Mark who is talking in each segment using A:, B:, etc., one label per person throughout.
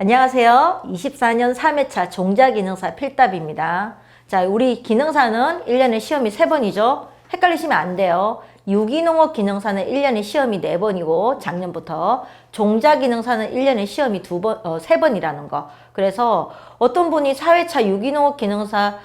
A: 안녕하세요. 24년 3회차 종자기능사 필답입니다. 자, 우리 기능사는 1년에 시험이 3번이죠. 헷갈리시면 안 돼요. 유기농업 기능사는 1년에 시험이 4번이고 작년부터 종자기능사는 1년에 시험이 3번이라는 거. 그래서 어떤 분이 4회차 유기농업 기능사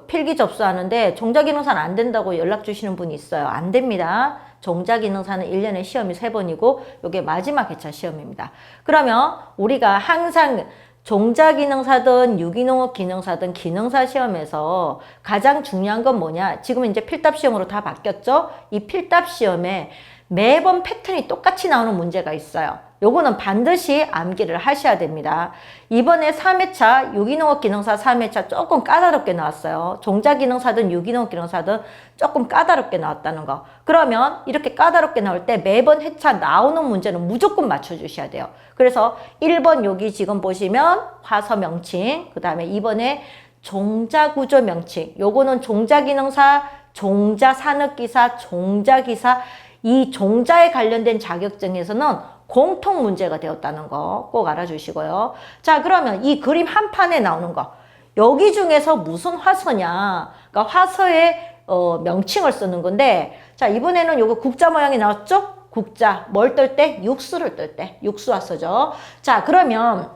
A: 필기 접수하는데 종자기능사는 안 된다고 연락 주시는 분이 있어요. 안 됩니다. 종자기능사는 1년에 시험이 3번이고 이게 마지막 회차 시험입니다. 그러면 우리가 항상 종자기능사든 유기농업 기능사든 기능사 시험에서 가장 중요한 건 뭐냐? 지금은 이제 필답 시험으로 다 바뀌었죠? 이 필답 시험에 매번 패턴이 똑같이 나오는 문제가 있어요. 요거는 반드시 암기를 하셔야 됩니다. 이번에 3회차 유기농업 기능사 3회차 조금 까다롭게 나왔어요. 종자기능사든 유기농업 기능사든 조금 까다롭게 나왔다는 거. 그러면 이렇게 까다롭게 나올 때 매번 회차 나오는 문제는 무조건 맞춰주셔야 돼요. 그래서 1번 여기 지금 보시면 화서 명칭, 그 다음에 2번에 종자구조 명칭, 요거는 종자기능사, 종자산업기사, 종자기사, 이 종자에 관련된 자격증에서는 공통 문제가 되었다는 거 꼭 알아주시고요. 자, 그러면 이 그림 한 판에 나오는 거, 여기 중에서 무슨 화서냐? 그러니까 화서의 명칭을 쓰는 건데, 자, 이번에는 요거 국자 모양이 나왔죠? 국자, 뭘 뜰 때? 육수를 뜰 때, 육수화서죠. 자, 그러면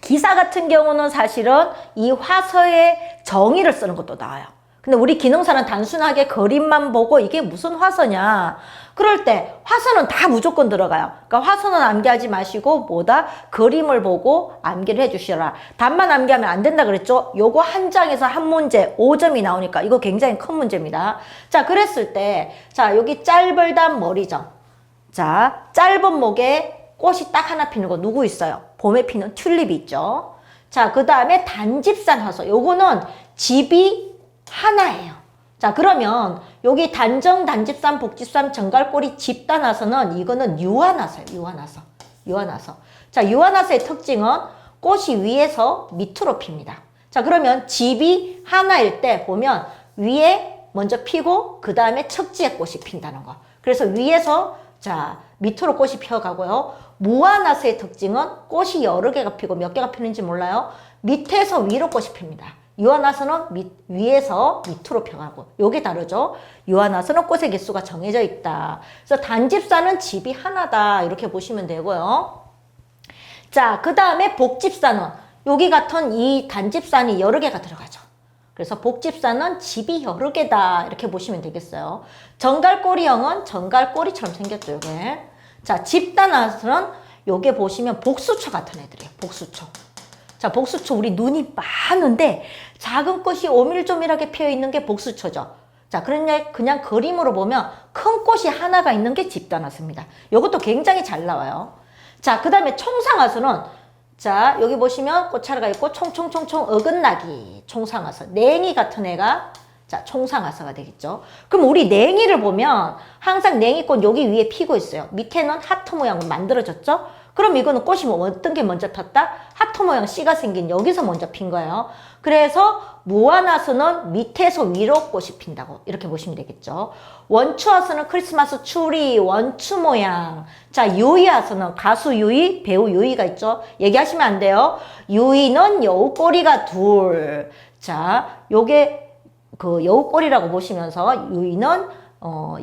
A: 기사 같은 경우는 사실은 이 화서의 정의를 쓰는 것도 나와요. 근데 우리 기능사는 단순하게 그림만 보고 이게 무슨 화서냐? 그럴 때 화서는 다 무조건 들어가요. 그러니까 화서는 암기하지 마시고 뭐다? 그림을 보고 암기를 해주시라. 답만 암기하면 안 된다 그랬죠? 요거 한 장에서 한 문제 5점이 나오니까 이거 굉장히 큰 문제입니다. 자, 그랬을 때 자, 여기 짧을단 머리점. 자, 짧은 목에 꽃이 딱 하나 피는 거 누구 있어요? 봄에 피는 튤립이 있죠. 자, 그 다음에 단집산 화서. 요거는 집이 하나예요. 자, 그러면 여기 단정, 단집산, 복집산, 정갈꼬리, 집단화서는 이거는 유한화서예요. 유한화서. 유한화서. 자, 유한화서의 특징은 꽃이 위에서 밑으로 핍니다. 자, 그러면 집이 하나일 때 보면 위에 먼저 피고 그 다음에 척지에 꽃이 핀다는 거. 그래서 위에서 자, 밑으로 꽃이 피어가고요. 무한화서의 특징은 꽃이 여러 개가 피고 몇 개가 피는지 몰라요. 밑에서 위로 꽃이 핍니다. 유한화서는 위에서 밑으로 펴가고 요게 다르죠. 유한화서는 꽃의 개수가 정해져 있다. 그래서 단집산은 집이 하나다 이렇게 보시면 되고요. 자, 그 다음에 복집산은 여기 같은 이 단집산이 여러 개가 들어가죠. 그래서 복집산은 집이 여러 개다 이렇게 보시면 되겠어요. 정갈꼬리형은 정갈꼬리처럼 생겼죠. 요게. 자, 집단화서는 요게 보시면 복수초 같은 애들이에요. 복수초. 자, 복수초 우리 눈이 많은데 작은 꽃이 오밀조밀하게 피어있는 게 복수초죠. 자, 그냥 그림으로 보면 큰 꽃이 하나가 있는 게 집단화서입니다. 이것도 굉장히 잘 나와요. 자, 그 다음에 총상화서는 자, 여기 보시면 꽃차례가 있고 총총총총 어긋나기 총상화서. 냉이 같은 애가 자, 총상화서가 되겠죠. 그럼 우리 냉이를 보면 항상 냉이꽃 여기 위에 피고 있어요. 밑에는 하트 모양으로 만들어졌죠. 그럼 이거는 꽃이 뭐 어떤 게 먼저 폈다? 하트 모양 씨가 생긴 여기서 먼저 핀 거예요. 그래서 무한화서는 밑에서 위로 꽃이 핀다고 이렇게 보시면 되겠죠. 원추화서는 크리스마스 추리 원추 모양. 자, 유의화서는 가수 유의, 배우 유의가 있죠. 얘기하시면 안 돼요. 유의는 여우꼬리가 둘. 자, 요게 그 여우꼬리라고 보시면서 유의는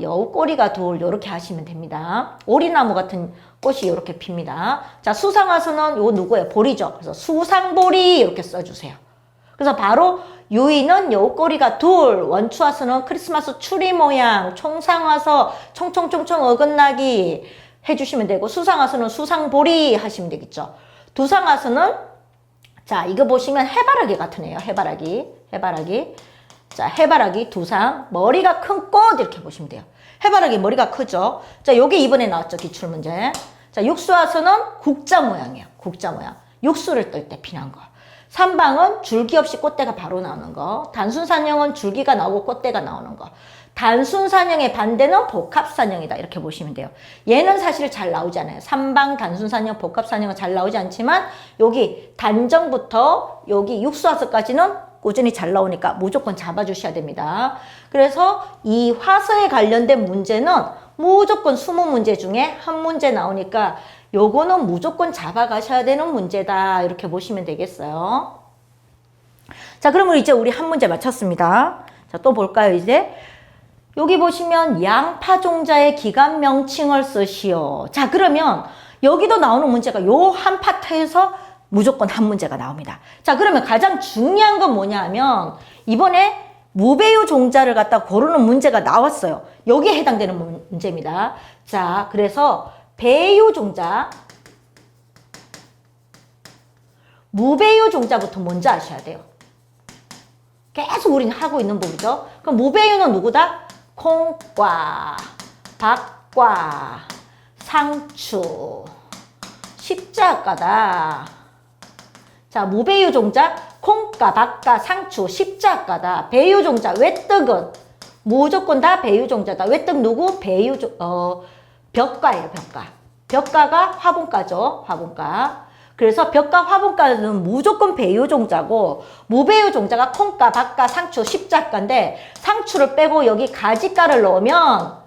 A: 여우꼬리가 둘 요렇게 하시면 됩니다. 오리나무 같은 꽃이 이렇게 핍니다. 자, 수상화서는 요 누구예요? 보리죠. 그래서 수상보리 이렇게 써주세요. 그래서 바로 유의는 여우꼬리가 둘, 원추화서는 크리스마스 추리 모양, 총상화서 총총총총 어긋나기 해주시면 되고 수상화서는 수상보리 하시면 되겠죠. 두상화서는 자, 이거 보시면 해바라기 같은 애요. 해바라기. 자, 해바라기 두상, 머리가 큰 꽃 이렇게 보시면 돼요. 해바라기 머리가 크죠. 자, 요게 이번에 나왔죠. 기출문제. 자, 육수화서는 국자 모양이에요. 국자 모양. 육수를 뜰 때 피난 거. 삼방은 줄기 없이 꽃대가 바로 나오는 거. 단순산형은 줄기가 나오고 꽃대가 나오는 거. 단순산형의 반대는 복합산형이다. 이렇게 보시면 돼요. 얘는 사실 잘 나오지 않아요. 삼방, 단순산형, 복합산형은 잘 나오지 않지만 여기 단정부터 여기 육수화서까지는 꾸준히 잘 나오니까 무조건 잡아주셔야 됩니다. 그래서 이 화서에 관련된 문제는 무조건 20문제 중에 한 문제 나오니까 요거는 무조건 잡아가셔야 되는 문제다. 이렇게 보시면 되겠어요. 자, 그러면 이제 우리 한 문제 맞췄습니다. 자, 또 볼까요, 이제? 여기 보시면 양파종자의 기간 명칭을 쓰시오. 자, 그러면 여기도 나오는 문제가 요 한 파트에서 무조건 한 문제가 나옵니다. 자, 그러면 가장 중요한 건 뭐냐 하면 이번에 무배유 종자를 갖다 고르는 문제가 나왔어요. 여기에 해당되는 문제입니다. 자, 그래서 배유 종자, 무배유 종자부터 먼저 아셔야 돼요. 계속 우리는 하고 있는 부분이죠. 그럼 무배유는 누구다? 콩과, 박과, 상추, 십자가다. 자, 무배유 종자, 콩가, 박가, 상추, 십자가다. 배유 종자, 외떡은 무조건 다 배유 종자다. 외떡 누구? 배유 벽가예요, 벽가. 벽가가 화분가죠, 화분가. 그래서 벽가, 화분가는 무조건 배유 종자고 무배유 종자가 콩가, 박가, 상추, 십자가인데 상추를 빼고 여기 가지가를 넣으면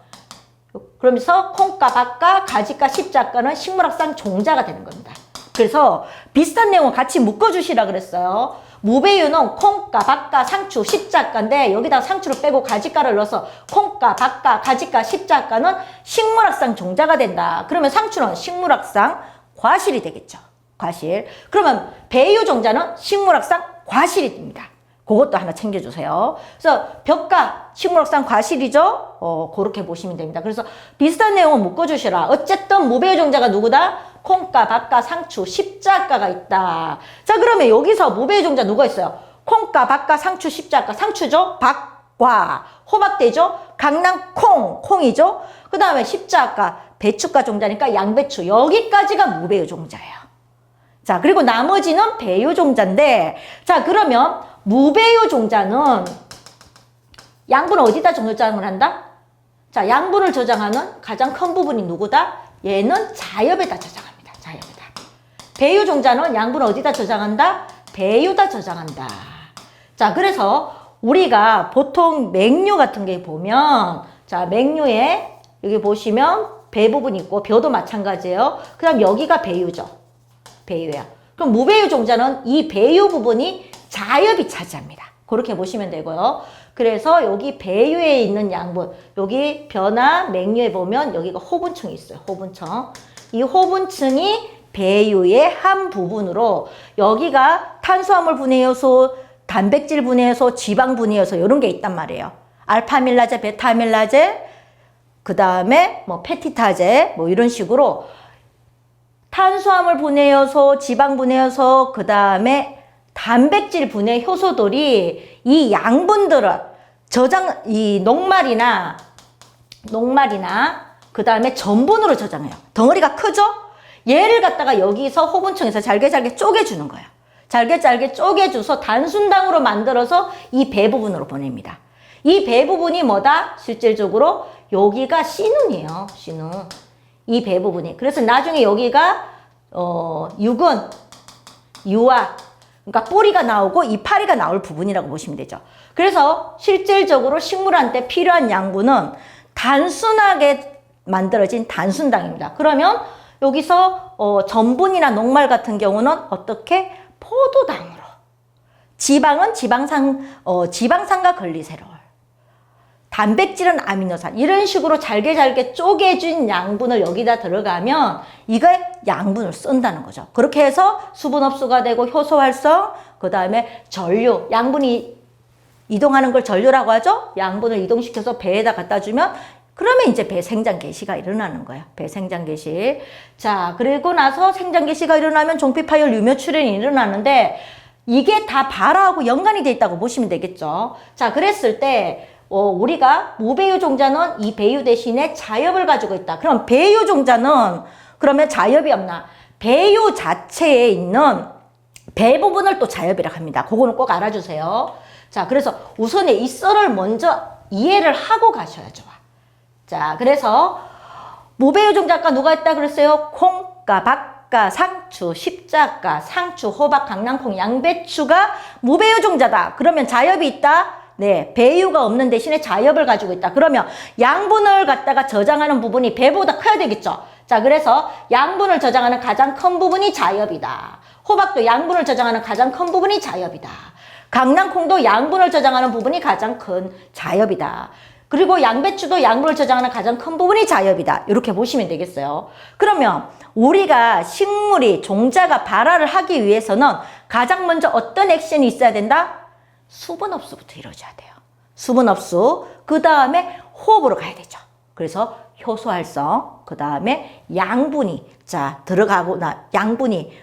A: 그러면서 콩가, 박가, 가지가, 십자가는 식물학상 종자가 되는 겁니다. 그래서 비슷한 내용을 같이 묶어주시라 그랬어요. 무배유는 콩가, 박가, 상추, 십자가인데 여기다가 상추를 빼고 가지가를 넣어서 콩가, 박가, 가지가, 십자가는 식물학상 종자가 된다. 그러면 상추는 식물학상 과실이 되겠죠. 과실. 그러면 배유 종자는 식물학상 과실이 됩니다. 그것도 하나 챙겨주세요. 그래서 벽가 식물학상 과실이죠. 그렇게 보시면 됩니다. 그래서 비슷한 내용을 묶어주시라. 어쨌든 무배유 종자가 누구다? 콩가, 박가, 상추, 십자가가 있다. 자, 그러면 여기서 무배유 종자 누가 있어요? 콩가, 박가, 상추, 십자가. 상추죠? 박과. 호박대죠? 강낭콩, 콩이죠? 그 다음에 십자가, 배추가 종자니까 양배추. 여기까지가 무배유 종자예요. 자, 그리고 나머지는 배유 종자인데, 자, 그러면 무배유 종자는 양분을 어디다 저장을 한다? 자, 양분을 저장하는 가장 큰 부분이 누구다? 얘는 자엽에다 저장합니다. 자엽에다. 배유 종자는 양분을 어디다 저장한다? 배유다 저장한다. 자, 그래서 우리가 보통 맹류 같은 게 보면, 자, 맹류에 여기 보시면 배 부분이 있고 벼도 마찬가지예요. 그 다음 여기가 배유죠. 배유야. 그럼 무배유 종자는 이 배유 부분이 자엽이 차지합니다. 그렇게 보시면 되고요. 그래서 여기 배유에 있는 양분, 여기 벼나 맹류에 보면 여기가 호분층이 있어요. 호분층. 이 호분층이 배유의 한 부분으로 여기가 탄수화물 분해 요소, 단백질 분해 요소, 지방 분해 요소 이런 게 있단 말이에요. 알파밀라제, 베타밀라제, 그 다음에 뭐 페티타제 뭐 이런 식으로 탄수화물 분해 요소, 지방 분해 요소, 그 다음에 단백질 분해 효소들이 이 양분들을 이 녹말이나 그 다음에 전분으로 저장해요. 덩어리가 크죠? 얘를 갖다가 여기서 호분층에서 잘게 쪼개주는 거예요. 잘게 쪼개줘서 단순당으로 만들어서 이 배 부분으로 보냅니다. 이 배 부분이 뭐다? 실질적으로 여기가 씨눈이에요. 씨눈. 이 배 부분이. 그래서 나중에 여기가 유근, 유아, 그러니까 뿌리가 나오고 이파리가 나올 부분이라고 보시면 되죠. 그래서 실질적으로 식물한테 필요한 양분은 단순하게 만들어진 단순당입니다. 그러면 여기서 전분이나 녹말 같은 경우는 어떻게? 포도당으로. 지방은 지방산과 글리세롤. 단백질은 아미노산. 이런 식으로 잘게 쪼개진 양분을 여기다 들어가면 이걸 양분을 쓴다는 거죠. 그렇게 해서 수분 흡수가 되고 효소 활성, 그 다음에 전류, 양분이 이동하는 걸 전류라고 하죠. 양분을 이동시켜서 배에다 갖다 주면 그러면 이제 배 생장 개시가 일어나는 거예요. 배 생장 개시. 자, 그리고 나서 생장 개시가 일어나면 종피 파열 유며 출현이 일어나는데 이게 다 발화하고 연관이 돼 있다고 보시면 되겠죠. 자, 그랬을 때 우리가 무배유 종자는 이 배유 대신에 자엽을 가지고 있다. 그럼 배유 종자는 그러면 자엽이 없나? 배유 자체에 있는 배 부분을 또 자엽이라고 합니다. 그거는 꼭 알아주세요. 자, 그래서 우선에 이 썰을 먼저 이해를 하고 가셔야 좋아. 자, 그래서 무배유 종자가 누가 있다 그랬어요? 콩가, 박가, 상추, 십자가, 상추, 호박, 강낭콩, 양배추가 무배유 종자다. 그러면 자엽이 있다? 네, 배유가 없는 대신에 자엽을 가지고 있다. 그러면 양분을 갖다가 저장하는 부분이 배보다 커야 되겠죠. 자, 그래서 양분을 저장하는 가장 큰 부분이 자엽이다. 호박도 양분을 저장하는 가장 큰 부분이 자엽이다. 강낭콩도 양분을 저장하는 부분이 가장 큰 자엽이다. 그리고 양배추도 양분을 저장하는 가장 큰 부분이 자엽이다. 이렇게 보시면 되겠어요. 그러면 우리가 식물이 종자가 발화를 하기 위해서는 가장 먼저 어떤 액션이 있어야 된다? 수분 흡수부터 이루어져야 돼요. 수분 흡수, 그 다음에 호흡으로 가야 되죠. 그래서 효소 활성, 그 다음에 양분이 들어가고 양분이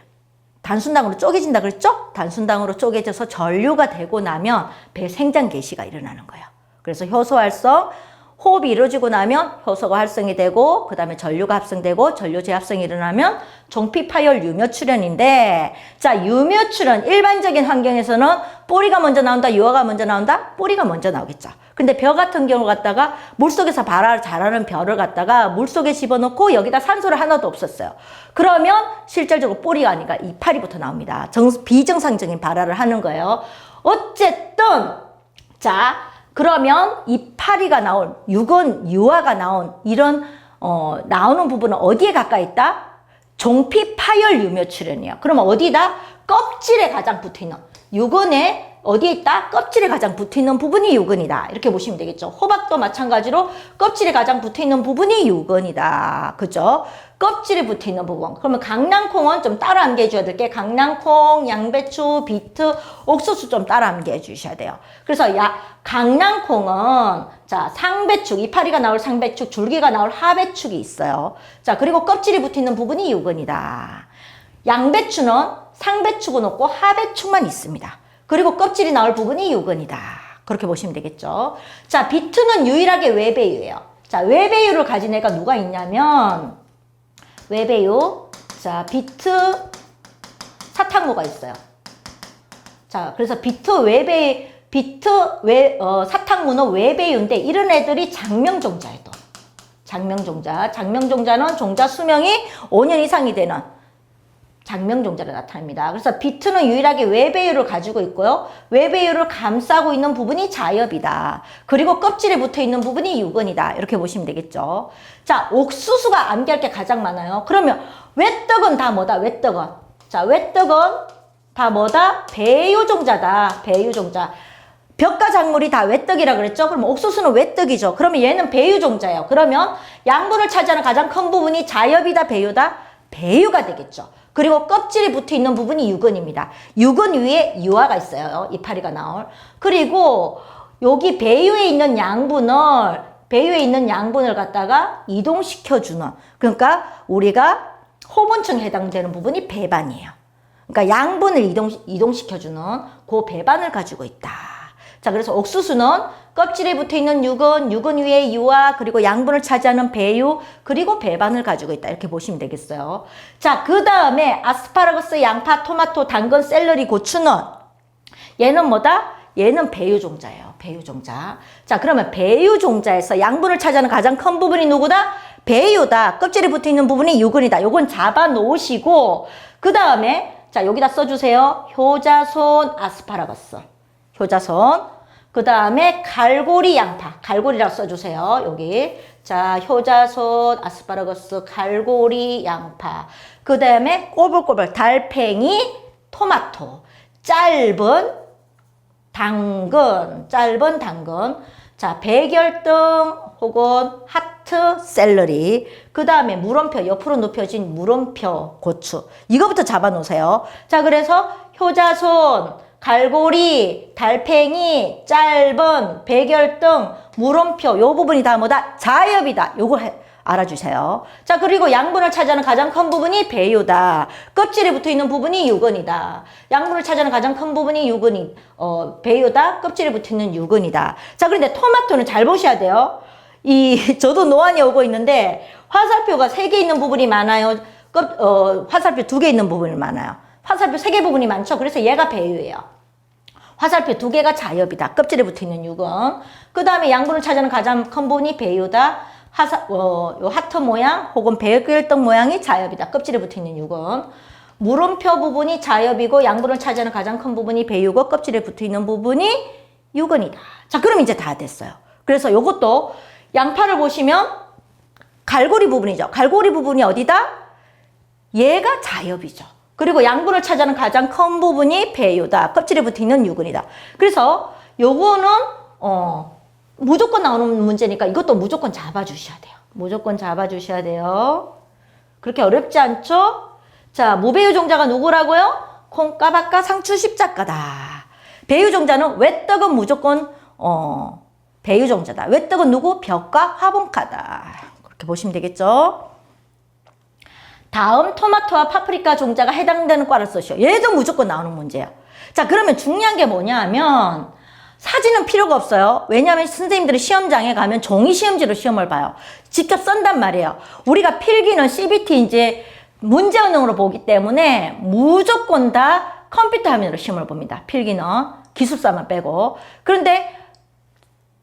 A: 단순당으로 쪼개진다 그랬죠? 단순당으로 쪼개져서 전류가 되고 나면 배 생장 개시가 일어나는 거예요. 그래서 효소 활성, 호흡이 이루어지고 나면 효소가 활성이 되고 그 다음에 전류가 합성되고 전류 재합성이 일어나면 종피 파열 유묘 출현인데, 자, 유묘 출현 일반적인 환경에서는 뿌리가 먼저 나온다, 유화가 먼저 나온다? 뿌리가 먼저 나오겠죠. 근데 벼 같은 경우 갖다가 물속에서 자라는 벼를 갖다가 물속에 집어넣고 여기다 산소를 하나도 없었어요. 그러면 실질적으로 뿌리가 아니라 이파리부터 나옵니다. 비정상적인 발화를 하는 거예요. 어쨌든 자, 그러면 이파리가 나온 유건, 유화가 나온 이런 나오는 부분은 어디에 가까이 있다? 종피 파열 유묘 출현이에요. 그러면 어디다? 껍질에 가장 붙어있는 유건에 어디에 있다? 껍질에 가장 붙어있는 부분이 유근이다. 이렇게 보시면 되겠죠. 호박도 마찬가지로 껍질에 가장 붙어있는 부분이 유근이다. 그죠? 껍질에 붙어있는 부분. 그러면 강낭콩은 좀 따로 암기해 줘야 될 게, 강낭콩, 양배추, 비트, 옥수수 좀 따로 암기해 주셔야 돼요. 그래서 강낭콩은 자, 상배축, 이파리가 나올 상배축, 줄기가 나올 하배축이 있어요. 자, 그리고 껍질에 붙어있는 부분이 유근이다. 양배추는 상배축은 없고 하배축만 있습니다. 그리고 껍질이 나올 부분이 유근이다. 그렇게 보시면 되겠죠. 자, 비트는 유일하게 외배유예요. 자, 외배유를 가진 애가 누가 있냐면 외배유, 자, 비트 사탕무가 있어요. 자, 그래서 사탕무는 외배유인데 이런 애들이 장명종자예요. 또 장명종자는 종자 수명이 5년 이상이 되는 장명종자로 나타납니다. 그래서 비트는 유일하게 외배유를 가지고 있고요. 외배유를 감싸고 있는 부분이 자엽이다. 그리고 껍질에 붙어있는 부분이 유근이다. 이렇게 보시면 되겠죠. 자, 옥수수가 암기할 게 가장 많아요. 그러면 외떡은 다 뭐다? 외떡은. 자, 외떡은 다 뭐다? 배유종자다. 배유종자. 벽과 작물이 다 외떡이라 그랬죠? 그럼 옥수수는 외떡이죠. 그러면 얘는 배유종자예요. 그러면 양분을 차지하는 가장 큰 부분이 자엽이다, 배유다? 배유가 되겠죠. 그리고 껍질에 붙어있는 부분이 유근입니다. 유근 위에 유화가 있어요. 이파리가 나올. 그리고 여기 배유에 있는 양분을 갖다가 이동시켜주는, 그러니까 우리가 호분층에 해당되는 부분이 배반이에요. 그러니까 양분을 이동시켜주는 그 배반을 가지고 있다. 자, 그래서 옥수수는 껍질에 붙어있는 유근 위에 유화, 그리고 양분을 차지하는 배유, 그리고 배반을 가지고 있다. 이렇게 보시면 되겠어요. 자, 그 다음에 아스파라거스, 양파, 토마토, 당근, 샐러리, 고추는 얘는 뭐다? 얘는 배유종자예요. 배유종자. 자, 그러면 배유종자에서 양분을 차지하는 가장 큰 부분이 누구다? 배유다. 껍질에 붙어있는 부분이 유근이다. 요건 잡아 놓으시고, 그 다음에 자, 여기다 써주세요. 효자손, 아스파라거스. 효자손. 그 다음에 갈고리 양파, 갈고리라고 써주세요. 여기. 자, 효자손, 아스파라거스, 갈고리 양파. 그 다음에 꼬불꼬불 달팽이, 토마토. 짧은 당근. 자, 백열등 혹은 하트, 샐러리. 그 다음에 물음표, 옆으로 눕혀진 물음표, 고추. 이거부터 잡아 놓으세요. 자, 그래서 효자손, 갈고리, 달팽이, 짧은, 백열등, 물음표, 요 부분이 다 뭐다? 자엽이다. 요거 알아주세요. 자, 그리고 양분을 차지하는 가장 큰 부분이 배유다. 껍질에 붙어있는 부분이 유근이다. 양분을 차지하는 가장 큰 부분이 배유다. 껍질에 붙어있는 유근이다. 자, 그런데 토마토는 잘 보셔야 돼요. 저도 노안이 오고 있는데 화살표가 3개 있는 부분이 많아요. 화살표 2개 있는 부분이 많아요. 화살표 3개 부분이 많죠. 그래서 얘가 배유예요. 화살표 2개가 자엽이다. 껍질에 붙어있는 유근. 그 다음에 양분을 차지하는 가장 큰 부분이 배유다. 요 하트 모양 혹은 백일떡 모양이 자엽이다. 껍질에 붙어있는 유근. 물음표 부분이 자엽이고 양분을 차지하는 가장 큰 부분이 배유고 껍질에 붙어있는 부분이 유근이다. 자, 그럼 이제 다 됐어요. 그래서 요것도 양파를 보시면 갈고리 부분이죠. 갈고리 부분이 어디다? 얘가 자엽이죠. 그리고 양분을 차지하는 가장 큰 부분이 배유다. 껍질에 붙어있는 유근이다. 그래서 요거는 무조건 나오는 문제니까 이것도 무조건 잡아주셔야 돼요. 무조건 잡아주셔야 돼요. 그렇게 어렵지 않죠? 자, 무배유 종자가 누구라고요? 콩가, 박가, 상추, 십자가다. 배유 종자는 외떡은 무조건 배유 종자다. 외떡은 누구? 벽과 화분가다. 그렇게 보시면 되겠죠? 다음 토마토와 파프리카 종자가 해당되는 과를 쓰시오. 얘도 무조건 나오는 문제야. 자, 그러면 중요한 게 뭐냐 하면 사진은 필요가 없어요. 왜냐하면 선생님들이 시험장에 가면 종이 시험지로 시험을 봐요. 직접 쓴단 말이에요. 우리가 필기는 CBT 이제 문제은행으로 보기 때문에 무조건 다 컴퓨터 화면으로 시험을 봅니다. 필기는 기술사만 빼고. 그런데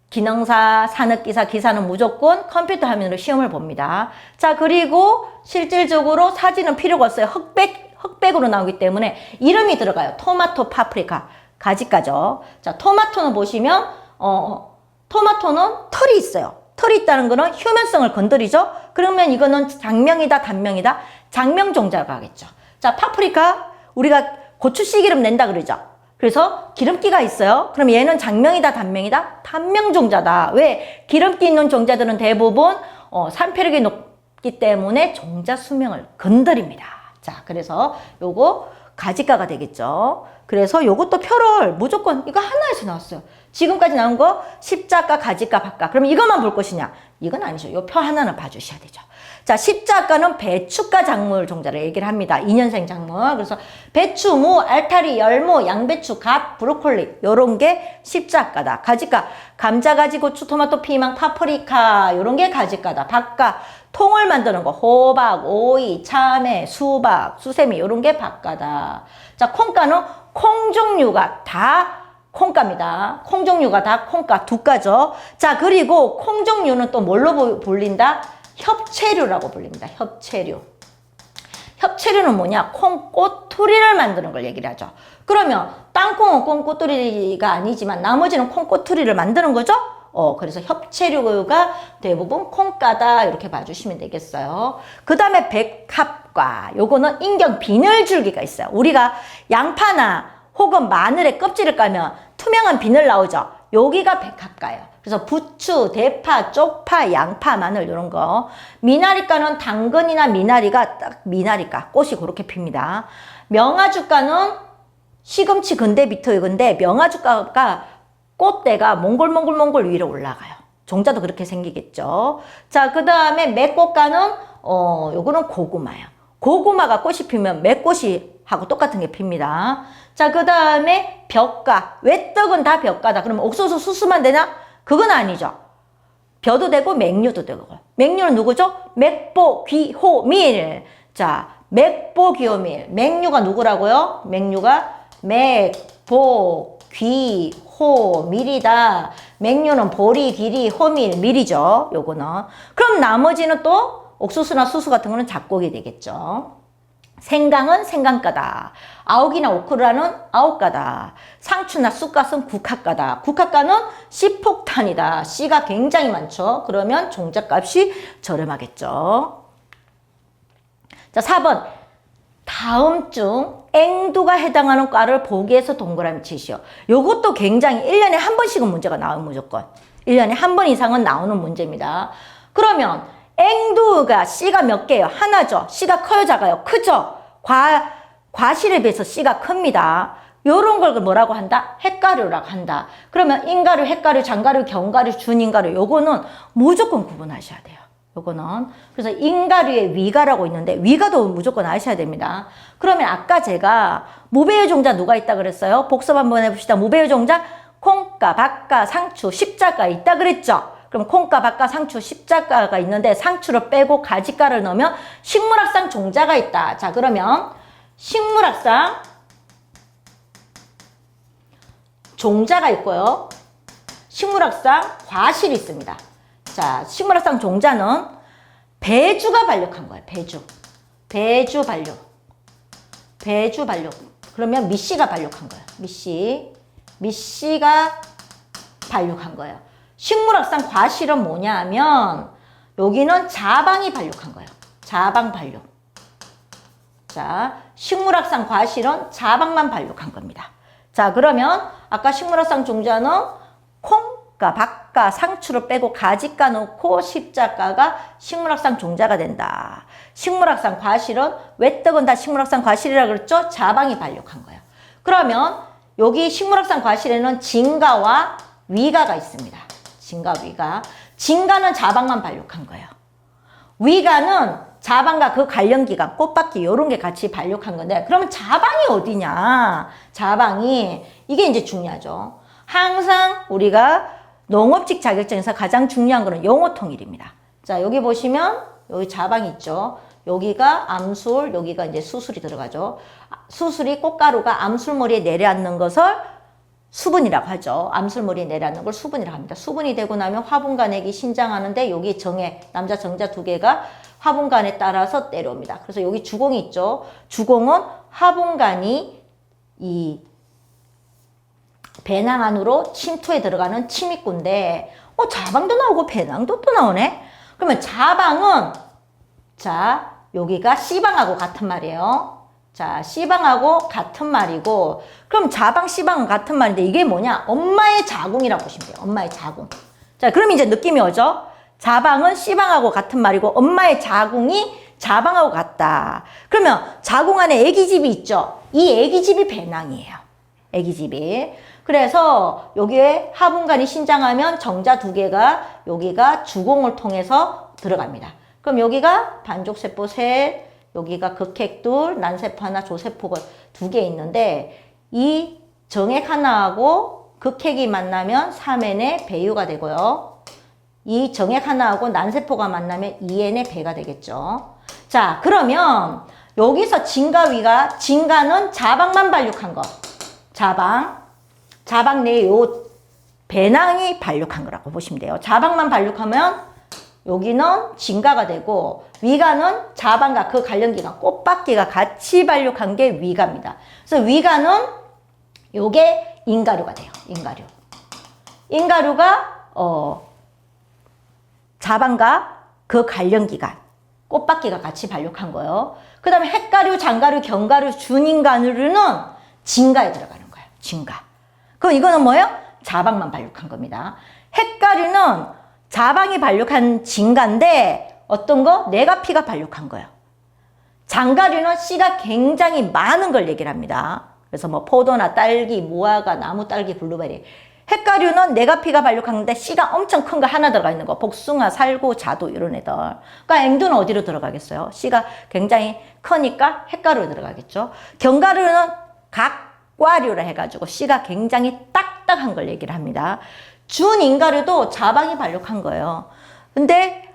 A: 기능사, 산업기사, 기사는 무조건 컴퓨터 화면으로 시험을 봅니다. 자, 그리고 실질적으로 사진은 필요가 없어요. 흑백으로 나오기 때문에 이름이 들어가요. 토마토, 파프리카, 가지가죠. 자, 토마토는 보시면 토마토는 털이 있어요. 털이 있다는 거는 휴면성을 건드리죠. 그러면 이거는 장명이다, 단명이다? 장명 종자가 하겠죠. 자, 파프리카 우리가 고추 씨기름 낸다 그러죠. 그래서 기름기가 있어요. 그럼 얘는 장명이다, 단명이다? 단명 종자다. 왜? 기름기 있는 종자들은 대부분 산패력이 높기 때문에 종자 수명을 건드립니다. 자, 그래서 요거 가지가가 되겠죠. 그래서 요것도 표를 무조건 이거 하나에서 나왔어요. 지금까지 나온 거 십자가, 가지가, 박가. 그럼 이것만 볼 것이냐? 이건 아니죠. 요 표 하나는 봐주셔야 되죠. 자, 십자가는 배추가 작물 종자를 얘기를 합니다. 2년생 작물. 그래서 배추, 무, 알타리, 열무, 양배추, 갓, 브로콜리 요런 게 십자가다. 가지가 감자, 가지, 고추, 토마토, 피망, 파프리카 요런 게 가지가다. 박가 통을 만드는 거 호박, 오이, 참외, 수박, 수세미 요런 게 박가다. 자, 콩가는 콩 종류가 다 콩가입니다. 콩 종류가 다 콩가 두 가죠. 자, 그리고 콩 종류는 또 뭘로 불린다? 협체류라고 불립니다. 협체류. 협체류는 뭐냐? 콩 꼬투리를 만드는 걸 얘기를 하죠. 그러면 땅콩은 콩 꼬투리가 아니지만 나머지는 콩 꼬투리를 만드는 거죠? 그래서 협체류가 대부분 콩가다 이렇게 봐주시면 되겠어요. 그 다음에 백합과 요거는 인경 비늘줄기가 있어요. 우리가 양파나 혹은 마늘의 껍질을 까면 투명한 비늘 나오죠. 여기가 백합과예요. 그래서 부추, 대파, 쪽파, 양파, 마늘 이런 거. 미나리과는 당근이나 미나리가 딱 미나리과 꽃이 그렇게 핍니다. 명아주과는 시금치 근대 비토이근데 명아주과가 꽃대가 몽골몽골몽골 위로 올라가요. 종자도 그렇게 생기겠죠. 자, 그 다음에 맥꽃과는 요거는 고구마예요. 고구마가 꽃이 피면 맥꽃이 하고 똑같은 게 핍니다. 자, 그 다음에 벽가. 외떡은 다 벽가다. 그러면 옥수수 수수만 되나? 그건 아니죠. 벼도 되고 맥류도 되고. 맥류는 누구죠? 맥보, 귀, 호, 밀. 자, 맥보, 귀, 호, 밀. 맥류가 누구라고요? 맥류가 맥보, 귀, 호, 밀이다. 맥류는 보리, 길이, 호밀, 밀이죠. 요거는. 그럼 나머지는 또 옥수수나 수수 같은 거는 잡곡이 되겠죠. 생강은 생강가다. 아욱이나 오크라는 아욱가다. 상추나 쑥갓은 국화가다. 국화가는 씨폭탄이다. 씨가 굉장히 많죠. 그러면 종자값이 저렴하겠죠. 자, 4번. 다음 중 앵두가 해당하는 과를 보기에서 동그라미 치시오. 요것도 굉장히 1년에 한 번씩은 문제가 나오는 무조건. 1년에 한 번 이상은 나오는 문제입니다. 그러면 앵두가 씨가 몇 개예요? 하나죠. 씨가 커요, 작아요? 크죠. 과실에 비해서 씨가 큽니다. 요런 걸 뭐라고 한다? 핵가류라고 한다. 그러면 인가류, 핵가류, 장가류, 경가류, 준인가류 요거는 무조건 구분하셔야 돼요. 요거는. 그래서 인가류에 위가라고 있는데 위가도 무조건 아셔야 됩니다. 그러면 아까 제가 무배유 종자 누가 있다 그랬어요? 복습 한번 해봅시다. 무배유 종자 콩가, 박가, 상추, 십자가 있다 그랬죠? 그럼 콩가, 박가, 상추, 십자가가 있는데 상추를 빼고 가지가를 넣으면 식물학상 종자가 있다. 자, 그러면 식물학상 종자가 있고요. 식물학상 과실이 있습니다. 자, 식물학상 종자는 배주가 발육한 거예요. 배주 발육. 그러면 미씨가 발육한 거예요. 미씨가 발육한 거예요. 식물학상 과실은 뭐냐 하면 여기는 자방이 발육한 거예요. 자방 발육. 자, 식물학상 과실은 자방만 발육한 겁니다. 자, 그러면 아까 식물학상 종자는 콩가, 박가, 상추를 빼고 가지가 넣고 십자가가 식물학상 종자가 된다. 식물학상 과실은 외떡은 다 식물학상 과실이라 그랬죠? 자방이 발육한 거예요. 그러면 여기 식물학상 과실에는 진가와 위가가 있습니다. 진가, 위가. 진가는 자방만 발육한 거예요. 위가는 자방과 그 관련 기관, 꽃받기 이런 게 같이 발육한 건데 그러면 자방이 어디냐? 자방이 이게 이제 중요하죠. 항상 우리가 농업직 자격증에서 가장 중요한 거는 영어통일입니다. 자, 여기 보시면 여기 자방이 있죠. 여기가 암술, 여기가 이제 수술이 들어가죠. 수술이 꽃가루가 암술머리에 내려앉는 것을 수분이라고 하죠. 암술머리에 내려앉는 걸 수분이라고 합니다. 수분이 되고 나면 화분간액이 신장하는데 여기 정액, 남자 정자 두 개가 화분간에 따라서 내려옵니다. 그래서 여기 주공이 있죠. 주공은 화분간이 이 배낭 안으로 침투에 들어가는 침입구인데 자방도 나오고 배낭도 또 나오네. 그러면 자방은 자 여기가 C방하고 같은 말이에요. 자, C방하고 같은 말이고 그럼 자방, C방은 같은 말인데 이게 뭐냐? 엄마의 자궁이라고 보시면 돼요. 엄마의 자궁. 자, 그럼 이제 느낌이 오죠? 자방은 C방하고 같은 말이고 엄마의 자궁이 자방하고 같다. 그러면 자궁 안에 애기집이 있죠? 이 애기집이 배낭이에요. 애기집이. 그래서 여기에 하분간이 신장하면 정자 두 개가 여기가 주공을 통해서 들어갑니다. 그럼 여기가 반족세포 셋, 여기가 극핵 둘, 난세포 하나, 조세포가 두 개 있는데 이 정액 하나하고 극핵이 만나면 3N의 배유가 되고요. 이 정액 하나하고 난세포가 만나면 2N의 배가 되겠죠. 자, 그러면 여기서 진가, 위가, 진가는 자방만 발육한 거. 자방 내에 요 배낭이 발육한 거라고 보시면 돼요. 자방만 발육하면 여기는 진가가 되고 위가는 자방과 그 관련 기관 꽃받기가 같이 발육한 게 위가입니다. 그래서 위가는 요게 인가류가 돼요. 인가류. 인가류가 자방과 그 관련 기관 꽃받기가 같이 발육한 거예요. 그 다음에 핵가류, 장가류, 견가류, 준인가류는 진가에 들어가는 거예요. 진가. 그럼 이거는 뭐예요? 자방만 발육한 겁니다. 핵가류는 자방이 발육한 진가인데 어떤 거? 내가피가 발육한 거예요. 장가류는 씨가 굉장히 많은 걸 얘기를 합니다. 그래서 뭐 포도나 딸기, 무화과, 나무 딸기, 블루베리. 핵가류는 내가피가 발육하는데 씨가 엄청 큰 거 하나 들어가 있는 거. 복숭아, 살구, 자두 이런 애들. 그러니까 앵두는 어디로 들어가겠어요? 씨가 굉장히 크니까 핵가루로 들어가겠죠. 견가류는 각과류라 해가지고 씨가 굉장히 딱딱한 걸 얘기를 합니다. 준인가류도 자방이 발육한 거예요. 근데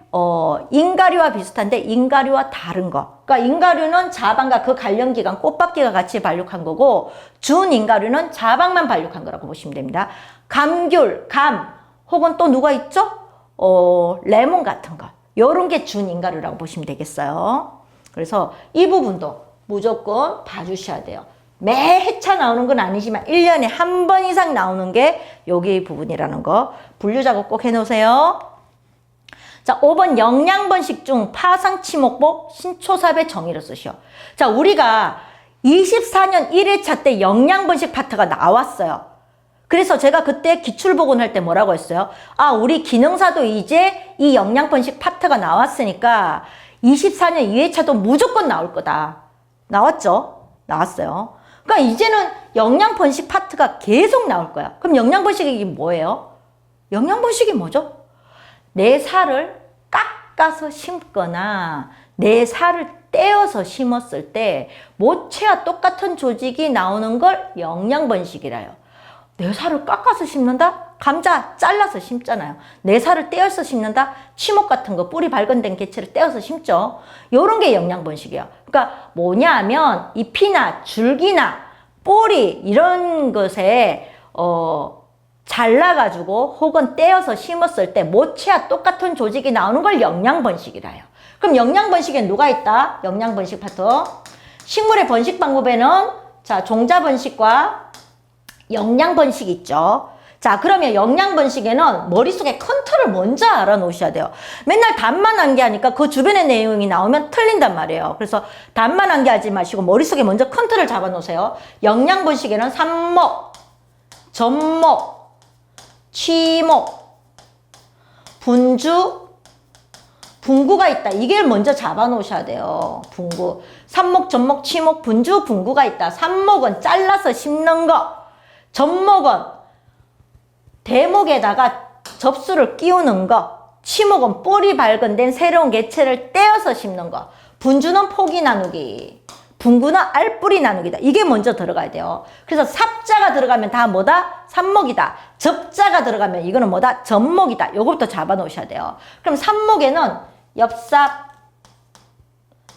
A: 인가류와 비슷한데 인가류와 다른 거. 그러니까 인가류는 자방과 그 관련 기관 꽃받기가 같이 발육한 거고 준인가류는 자방만 발육한 거라고 보시면 됩니다. 감귤, 감 혹은 또 누가 있죠? 레몬 같은 거. 요런 게 준인가류라고 보시면 되겠어요. 그래서 이 부분도 무조건 봐주셔야 돼요. 매 해차 나오는 건 아니지만 1년에 한 번 이상 나오는 게 여기 부분이라는 거 분류 작업 꼭 해놓으세요. 자, 5번 영양번식 중 파상치목복 신초삽의 정의를 쓰시오. 자, 우리가 24년 1회차 때 영양번식 파트가 나왔어요. 그래서 제가 그때 기출보건 할 때 뭐라고 했어요? 아, 우리 기능사도 이제 이 영양번식 파트가 나왔으니까 24년 2회차도 무조건 나올 거다. 나왔죠? 나왔어요. 그러니까 이제는 영양번식 파트가 계속 나올 거야. 그럼 영양번식이 뭐예요? 영양번식이 뭐죠? 내 살을 깎아서 심거나 내 살을 떼어서 심었을 때 모체와 똑같은 조직이 나오는 걸 영양번식이라요. 내 살을 깎아서 심는다? 감자 잘라서 심잖아요. 내 살을 떼어서 심는다? 치목 같은 거 뿌리 발근된 개체를 떼어서 심죠. 요런 게 영양번식이에요. 그러니까 뭐냐면 잎이나 줄기나 뿌리 이런 것에 잘라가지고 혹은 떼어서 심었을 때 모체와 똑같은 조직이 나오는 걸 영양번식이라 해요. 그럼 영양번식에 누가 있다? 영양번식 파트. 식물의 번식 방법에는 자 종자번식과 영양번식이 있죠. 자, 그러면 영양번식에는 머릿속에 컨트롤 먼저 알아놓으셔야 돼요. 맨날 답만 암기하니까 그 주변의 내용이 나오면 틀린단 말이에요. 그래서 답만 암기하지 마시고 머릿속에 먼저 컨트롤 잡아놓으세요. 영양번식에는 삽목, 접목, 취목, 분주, 분구가 있다. 이게 먼저 잡아놓으셔야 돼요. 분구. 삽목, 접목, 취목, 분주, 분구가 있다. 삽목은 잘라서 심는 거. 접목은 대목에다가 접수를 끼우는 거. 취목은 뿌리 발근된 새로운 개체를 떼어서 심는 거. 분주는 포기 나누기. 분구는 알뿌리 나누기다. 이게 먼저 들어가야 돼요. 그래서 삽자가 들어가면 다 뭐다? 삽목이다. 접자가 들어가면 이거는 뭐다? 접목이다. 요것부터 잡아놓으셔야 돼요. 그럼 삽목에는 엽삽,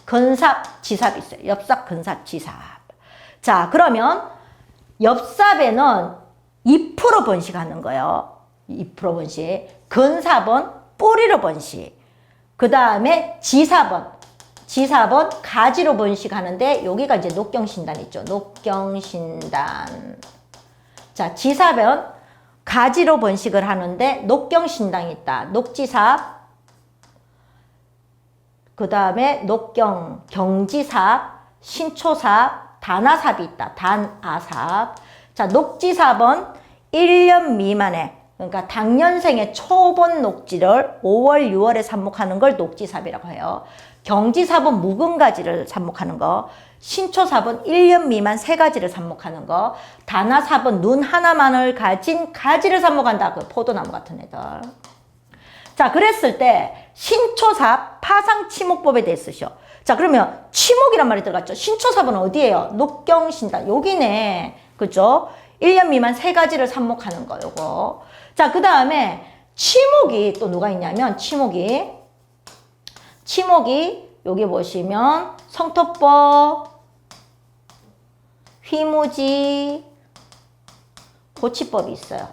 A: 건삽, 지삽이 있어요. 엽삽, 건삽, 지삽. 자, 그러면 엽삽에는 2% 번식하는 거예요. 2% 번식. 건삽은 뿌리로 번식. 그 다음에 지삽은 가지로 번식하는데 여기가 이제 녹경신단 있죠. 녹경신단. 자, 지삽은 가지로 번식을 하는데 녹경신당이 있다. 녹지삽. 그 다음에 녹경, 경지삽, 신초삽, 단아삽이 있다. 단아삽. 자, 녹지삽은 1년 미만에, 그러니까 당년생의 초본 녹지를 5월, 6월에 삽목하는 걸 녹지삽이라고 해요. 경지삽은 묵은 가지를 삽목하는 거. 신초삽은 1년 미만 3가지를 삽목하는 거. 단아삽은 눈 하나만을 가진 가지를 삽목한다. 그 포도나무 같은 애들. 자, 그랬을 때 신초삽 파상치목법에 대해 쓰셔. 자, 그러면 치목이란 말이 들어갔죠. 신초삽은 어디예요? 녹경신단. 여기네. 그죠? 1년 미만 3가지를 삽목하는 거, 요거. 자, 그 다음에 치목이 또 누가 있냐면, 치목이 여기 보시면 성토법, 휘무지, 고치법이 있어요.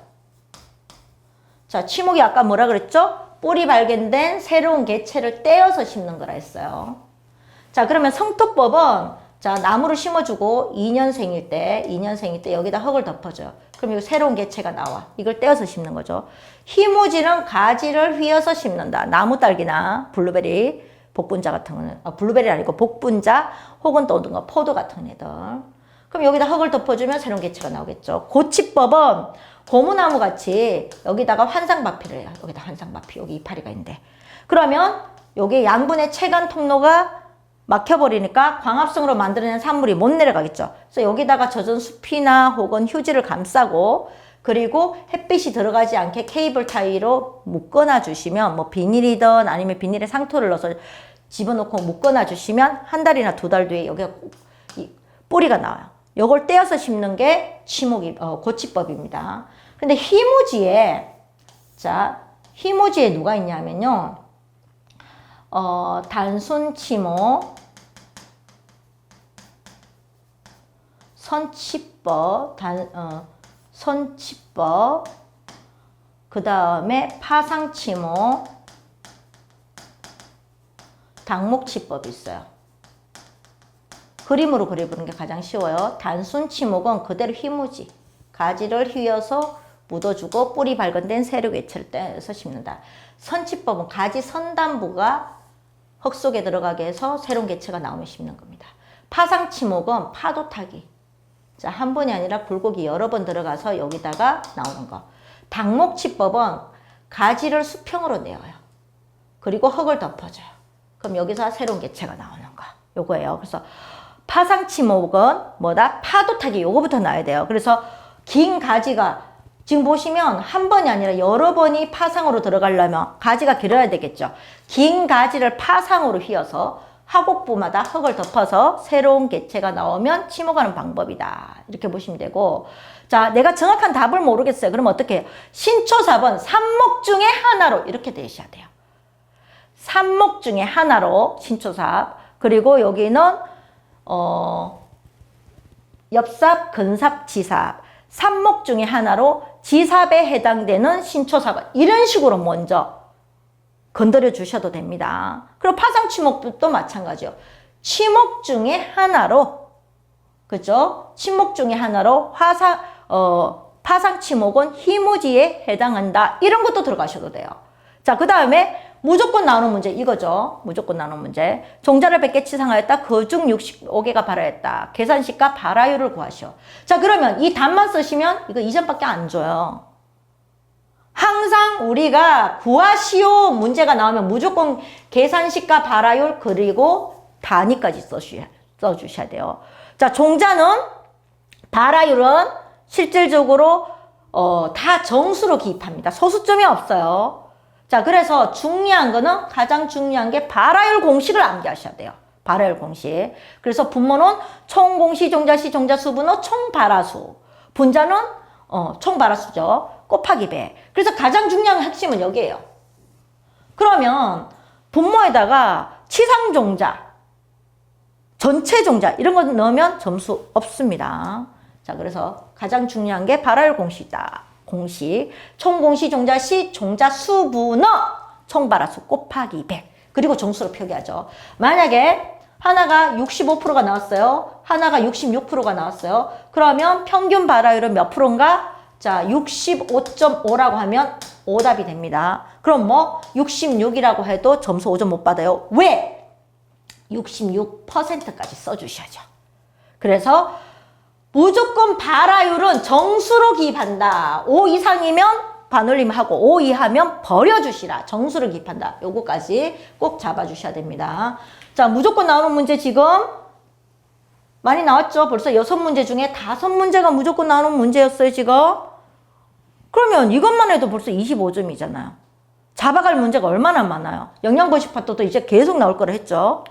A: 자, 치목이 아까 뭐라 그랬죠? 뿌리 발견된 새로운 개체를 떼어서 심는 거라 했어요. 자, 그러면 성토법은 자, 나무를 심어주고 2년생일 때 여기다 흙을 덮어줘요. 그럼 여기 새로운 개체가 나와. 이걸 떼어서 심는 거죠. 희무지는 가지를 휘어서 심는다. 나무 딸기나 블루베리, 복분자 같은 거는, 블루베리 아니고 복분자 혹은 또 어떤 거, 포도 같은 애들. 그럼 여기다 흙을 덮어주면 새로운 개체가 나오겠죠. 고치법은 고무나무 같이 여기다가 환상바피를 해요. 여기다 환상바피, 여기 이파리가 있는데. 그러면 여기 양분의 체관 통로가 막혀버리니까 광합성으로 만들어낸 산물이 못 내려가겠죠. 그래서 여기다가 젖은 숲이나 혹은 휴지를 감싸고 그리고 햇빛이 들어가지 않게 케이블 타이로 묶어놔 주시면 뭐 비닐이든 아니면 비닐에 상토를 넣어서 집어넣고 묶어놔 주시면 한 달이나 2달 뒤에 여기가 뿌리가 나와요. 요걸 떼어서 심는 게 고치법입니다. 근데 희무지에 누가 있냐면요. 단순치모, 선치법, 그 다음에 파상치모, 당목치법이 있어요. 그림으로 그려보는 게 가장 쉬워요. 단순치목은 그대로 휘무지, 가지를 휘어서 묻어주고 뿌리 발견된 세력 개체를 떼서 심는다. 선치법은 가지 선단부가 흙 속에 들어가게 해서 새로운 개체가 나오면 심는 겁니다. 파상치목은 파도 타기. 자, 한 번이 아니라 굴곡이 여러 번 들어가서 여기다가 나오는 거. 당목치법은 가지를 수평으로 내어요. 그리고 흙을 덮어줘요. 그럼 여기서 새로운 개체가 나오는 거. 요거예요. 그래서 파상치목은 뭐다? 파도 타기. 요거부터 나와야 돼요. 그래서 긴 가지가 지금 보시면 한 번이 아니라 여러 번이 파상으로 들어가려면 가지가 길어야 되겠죠. 긴 가지를 파상으로 휘어서 하곡부마다 흙을 덮어서 새로운 개체가 나오면 치목하는 방법이다. 이렇게 보시면 되고, 자, 내가 정확한 답을 모르겠어요. 그럼 어떻게 해요? 신초삽은 삽목 중에 하나로 이렇게 되셔야 돼요. 삽목 중에 하나로 신초삽. 그리고 여기는 엽삽, 건삽, 지삽. 삽목 중에 하나로 지삽에 해당되는 신초삽은 이런 식으로 먼저 건드려 주셔도 됩니다. 그리고 파상치목도 마찬가지요. 치목 중에 하나로, 그죠? 치목 중에 하나로 파상치목은 희무지에 해당한다. 이런 것도 들어가셔도 돼요. 자, 그 다음에 무조건 나오는 문제 이거죠. 무조건 나오는 문제. 종자를 100개 치상하였다. 그중 65개가 발화했다. 계산식과 발화율을 구하시오. 자, 그러면 이 답만 쓰시면 이거 2점밖에 안 줘요. 항상 우리가 구하시오 문제가 나오면 무조건 계산식과 발화율 그리고 단위까지 써주셔야 돼요. 자, 종자는 발화율은 실질적으로 다 정수로 기입합니다. 소수점이 없어요. 자, 그래서 중요한 거는 가장 중요한 게 발화율 공식을 암기하셔야 돼요. 발화율 공식. 그래서 분모는 총공시, 종자시, 종자수분호, 총발화수. 분자는 총발화수죠. 곱하기 100. 그래서 가장 중요한 핵심은 여기에요. 그러면 분모에다가 치상종자, 전체 종자 이런 거 넣으면 점수 없습니다. 자, 그래서 가장 중요한 게 발화율 공식이다. 공식. 총공시, 종자시, 종자수분호, 총발화수 곱하기 100. 그리고 정수로 표기하죠. 만약에 하나가 65%가 나왔어요. 하나가 66%가 나왔어요. 그러면 평균 발화율은 몇 프로인가? 자, 65.5라고 하면 오답이 됩니다. 그럼 뭐 66이라고 해도 점수 5점 못 받아요. 왜? 66%까지 써주셔야죠. 그래서 무조건 발화율은 정수로 기입한다. 5 이상이면 반올림하고 5 이하면 버려주시라. 정수로 기입한다. 요거까지 꼭 잡아주셔야 됩니다. 자, 무조건 나오는 문제 지금 많이 나왔죠? 벌써 6문제 중에 5문제가 무조건 나오는 문제였어요, 지금. 그러면 이것만 해도 벌써 25점이잖아요. 잡아갈 문제가 얼마나 많아요. 영양분식 파트도 이제 계속 나올 거라 했죠.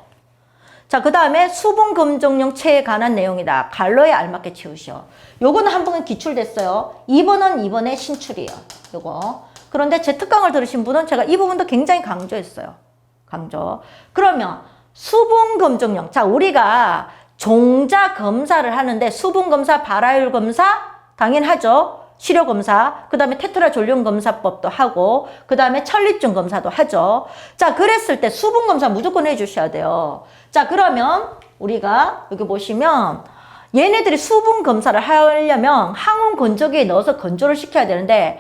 A: 자, 그 다음에 수분 검정용 체에 관한 내용이다. 갈로에 알맞게 채우시오. 요거는 한 번은 기출됐어요. 2번은 이번에 신출이에요. 요거. 그런데 제 특강을 들으신 분은 제가 이 부분도 굉장히 강조했어요. 강조. 그러면 수분 검정용. 자, 우리가 종자 검사를 하는데 수분 검사, 발화율 검사 당연하죠. 시료 검사, 그 다음에 테트라 졸륨 검사법도 하고, 그 다음에 천리증 검사도 하죠. 자, 그랬을 때 수분 검사 무조건 해주셔야 돼요. 자, 그러면 우리가 여기 보시면 얘네들이 수분 검사를 하려면 항온 건조기에 넣어서 건조를 시켜야 되는데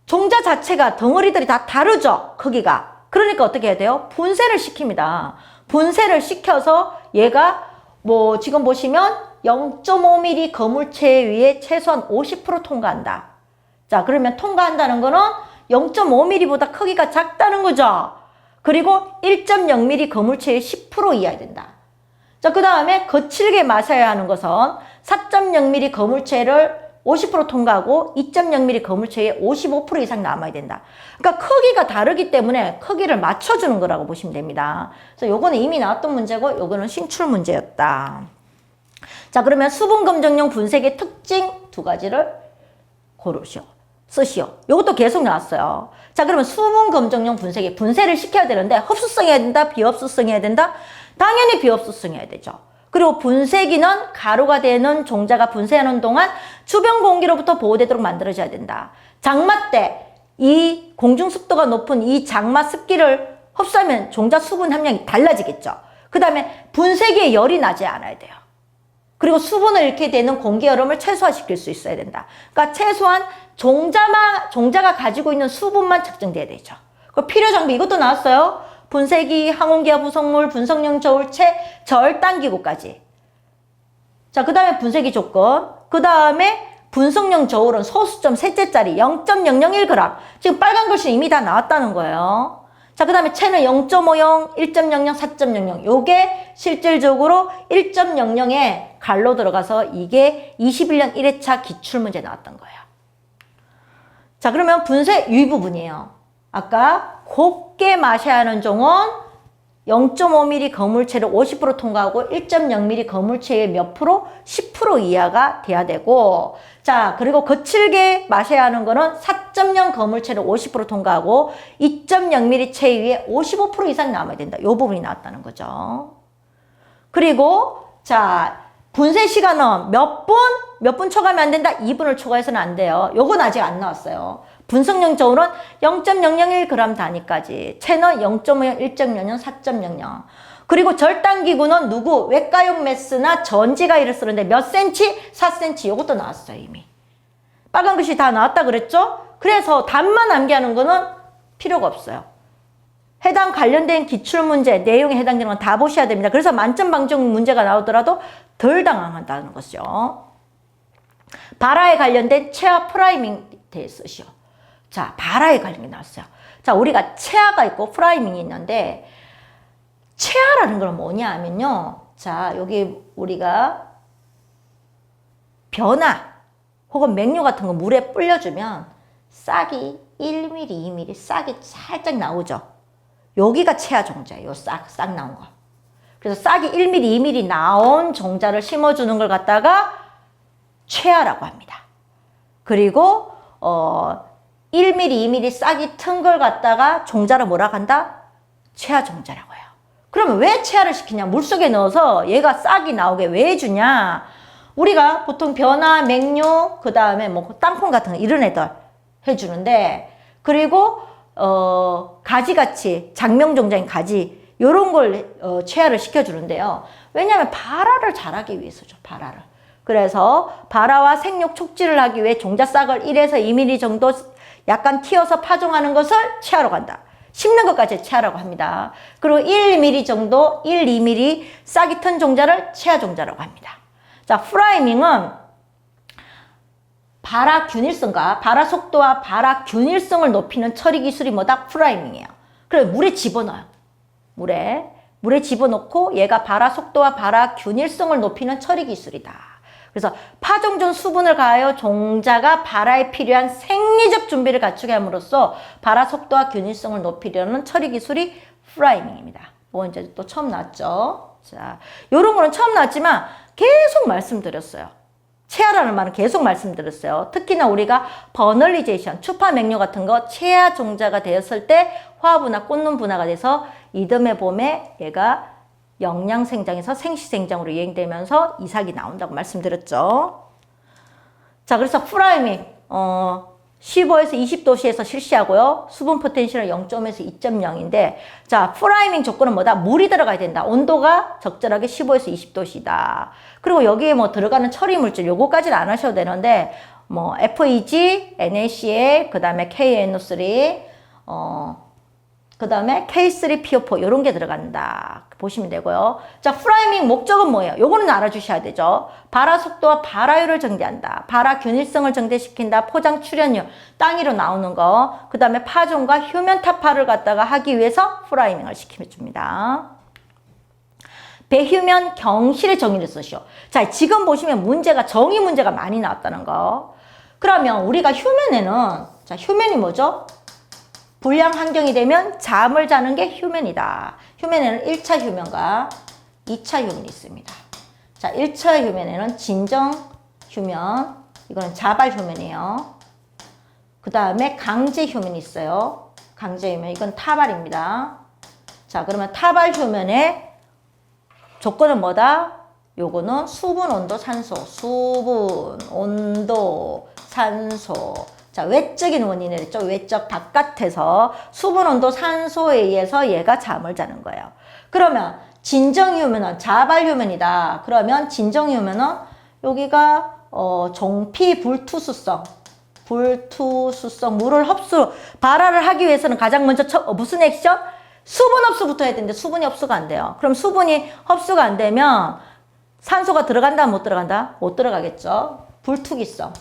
A: 종자 자체가 덩어리들이 다 다르죠. 크기가. 그러니까 어떻게 해야 돼요? 분쇄를 시킵니다. 분쇄를 시켜서 얘가 뭐 지금 보시면 0.5mm 거물체 위에 최소한 50% 통과한다. 자, 그러면 통과한다는 거는 0.5mm보다 크기가 작다는 거죠. 그리고 1.0mm 거물체의 10% 이하야 된다. 자, 그 다음에 거칠게 마셔야 하는 것은 4.0mm 거물체를 50% 통과하고 2.0mm 거물체에 55% 이상 남아야 된다. 그러니까 크기가 다르기 때문에 크기를 맞춰주는 거라고 보시면 됩니다. 그래서 요거는 이미 나왔던 문제고 요거는 신출 문제였다. 자, 그러면 수분 검정용 분쇄기의 특징 2가지를 고르시오. 쓰시오. 요것도 계속 나왔어요. 자, 그러면 수분 검정용 분쇄기. 분쇄를 시켜야 되는데 흡수성해야 된다? 비흡수성해야 된다? 당연히 비흡수성해야 되죠. 그리고 분쇄기는 가루가 되는 종자가 분쇄하는 동안 주변 공기로부터 보호되도록 만들어져야 된다. 장마 때 이 공중 습도가 높은 이 장마 습기를 흡수하면 종자 수분 함량이 달라지겠죠. 그 다음에 분쇄기에 열이 나지 않아야 돼요. 그리고 수분을 잃게 되는 공기 여름을 최소화시킬 수 있어야 된다. 그러니까 최소한 종자가 가지고 있는 수분만 측정돼야 되죠. 그 필요 장비 이것도 나왔어요. 분쇄기, 항온기화 구성물, 분석용 저울체, 절단기구까지. 자, 그 다음에 분쇄기 조건. 그 다음에 분석용 저울은 소수점 셋째짜리 0.001g. 지금 빨간 글씨 이미 다 나왔다는 거예요. 자, 그 다음에 체는 0.50, 1.00, 4.00. 요게 실질적으로 1.00에 갈로 들어가서 이게 21년 1회차 기출문제 나왔던 거예요. 자, 그러면 분쇄 유의 부분이에요. 아까 곱게 마셔야 하는 종은 0.5mm 거물체를 50% 통과하고 1.0mm 거물체의 몇 프로? 10% 이하가 돼야 되고, 자, 그리고 거칠게 마셔야 하는 거는 4.0 거물체를 50% 통과하고 2.0mm 체 위에 55% 이상 남아야 된다. 이 부분이 나왔다는 거죠. 그리고 자, 분쇄 시간은 몇 분 초과하면 안 된다? 2분을 초과해서는 안 돼요. 요건 아직 안 나왔어요. 분석용 저울은 0.001g 단위까지, 체는 0.50, 1.00, 4.00. 그리고 절단기구는 누구? 외과용 메스나 전지가위를 쓰는데 몇 cm? 4cm. 요것도 나왔어요, 이미. 빨간 글씨 다 나왔다 그랬죠? 그래서 답만 암기하는 거는 필요가 없어요. 해당 관련된 기출문제, 내용에 해당되는 건 다 보셔야 됩니다. 그래서 만점 방정 문제가 나오더라도 덜 당황한다는 것이죠. 발화에 관련된 체화 프라이밍에 대해서 쓰시오. 자, 발화에 관련이 나왔어요. 자, 우리가 체화가 있고 프라이밍이 있는데 체화라는 건 뭐냐 하면요. 자, 여기 우리가 변화 혹은 맹류 같은 거 물에 불려주면 싹이 1mm, 2mm 싹이 살짝 나오죠. 여기가 체화 종자예요. 싹 나온 거. 그래서 싹이 1mm, 2mm 나온 종자를 심어주는 걸 갖다가 체화라고 합니다. 그리고 1mm, 2mm 싹이 튼 걸 갖다가 종자를 뭐라고 한다? 체화 종자라고 해요. 그러면 왜 체화를 시키냐? 물속에 넣어서 얘가 싹이 나오게 왜 해주냐? 우리가 보통 변화, 맹류, 그 다음에 뭐 땅콩 같은 거 이런 애들 해주는데, 그리고 가지같이 장명종자인 가지 요런 걸 체화를 시켜주는데요. 왜냐하면 발화를 잘하기 위해서죠. 발화를. 그래서 발화와 생육 촉진을 하기 위해 종자싹을 1에서 2mm 정도 약간 튀어서 파종하는 것을 체화로 간다. 심는 것까지 체화라고 합니다. 그리고 1mm 정도, 1, 2mm 싹이 튼 종자를 체화 종자라고 합니다. 자, 프라이밍은 발화 균일성과 발화 속도와 발화 균일성을 높이는 처리 기술이 뭐다? 프라이밍이에요. 그래서 물에 집어넣어요. 물에 집어넣고 얘가 발화 속도와 발화 균일성을 높이는 처리 기술이다. 그래서 파종 전 수분을 가하여 종자가 발화에 필요한 생리적 준비를 갖추게 함으로써 발화 속도와 균일성을 높이려는 처리 기술이 프라이밍입니다. 뭐 이제 또 처음 나왔죠. 자, 요런 거는 처음 나왔지만 계속 말씀드렸어요. 체화라는 말은 계속 말씀드렸어요. 특히나 우리가 버널리제이션, 추파 맹류 같은 거 체화 종자가 되었을 때 화분화, 꽃눈 분화가 돼서 이듬해 봄에 얘가 영양생장에서 생시생장으로 유행되면서 이삭이 나온다고 말씀드렸죠. 자, 그래서 프라이밍 15에서 20도씨에서 실시하고요. 수분 포텐셜은 0.에서 2.0인데 자, 프라이밍 조건은 뭐다? 물이 들어가야 된다. 온도가 적절하게 15에서 20도씨다. 그리고 여기에 뭐 들어가는 처리 물질 요거까지는 안 하셔도 되는데 뭐 FEG, NaCl, 그 다음에 KNO3, 그 다음에 K3PO4 이런 게 들어간다 보시면 되고요. 자, 프라이밍 목적은 뭐예요? 요거는 알아주셔야 되죠. 발화 속도와 발화율을 정대한다. 발화 균일성을 정대시킨다. 포장 출현율, 땅 위로 나오는 거. 그 다음에 파종과 휴면 타파를 갖다가 하기 위해서 프라이밍을 시켜줍니다. 배휴면 경실의 정의를 쓰시오. 자, 지금 보시면 문제가 정의 문제가 많이 나왔다는 거. 그러면 우리가 휴면에는 자, 휴면이 뭐죠? 불량 환경이 되면 잠을 자는 게 휴면이다. 휴면에는 1차 휴면과 2차 휴면이 있습니다. 자, 1차 휴면에는 진정 휴면, 이거는 자발 휴면이에요. 그 다음에 강제 휴면이 있어요. 강제 휴면, 이건 타발입니다. 자, 그러면 타발 휴면의 조건은 뭐다? 요거는 수분, 온도, 산소. 수분, 온도, 산소. 자, 외적인 원인을 했죠. 외적 바깥에서 수분, 온도, 산소에 의해서 얘가 잠을 자는 거예요. 그러면 진정 휴면은 자발 휴면이다. 그러면 진정 휴면은 여기가 종피 불투수성. 물을 흡수, 발화를 하기 위해서는 가장 먼저 무슨 액션? 수분 흡수부터 해야 되는데 수분이 흡수가 안 돼요. 그럼 수분이 흡수가 안 되면 산소가 들어간다, 못 들어간다? 못 들어가겠죠. 불투기성.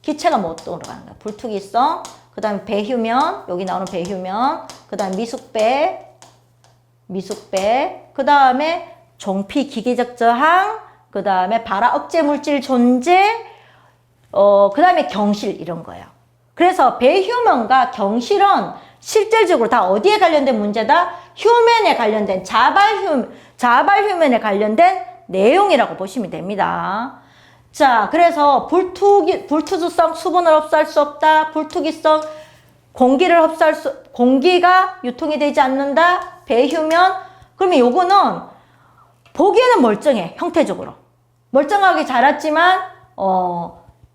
A: 기체가 못 들어가는 거야. 불투기성. 그 다음에 배휴면, 여기 나오는 배휴면. 그 다음에 미숙배. 그 다음에 종피 기계적 저항. 그 다음에 발화 억제 물질 존재. 그 다음에 경실 이런 거예요. 그래서 배휴면과 경실은 실질적으로 다 어디에 관련된 문제다? 휴면에 관련된 자발 휴면에 관련된 내용이라고 보시면 됩니다. 자, 그래서 불투수성 수분을 흡수할 수 없다. 불투기성 공기가 유통이 되지 않는다. 배휴면. 그러면 요거는 보기에는 멀쩡해. 형태적으로. 멀쩡하게 자랐지만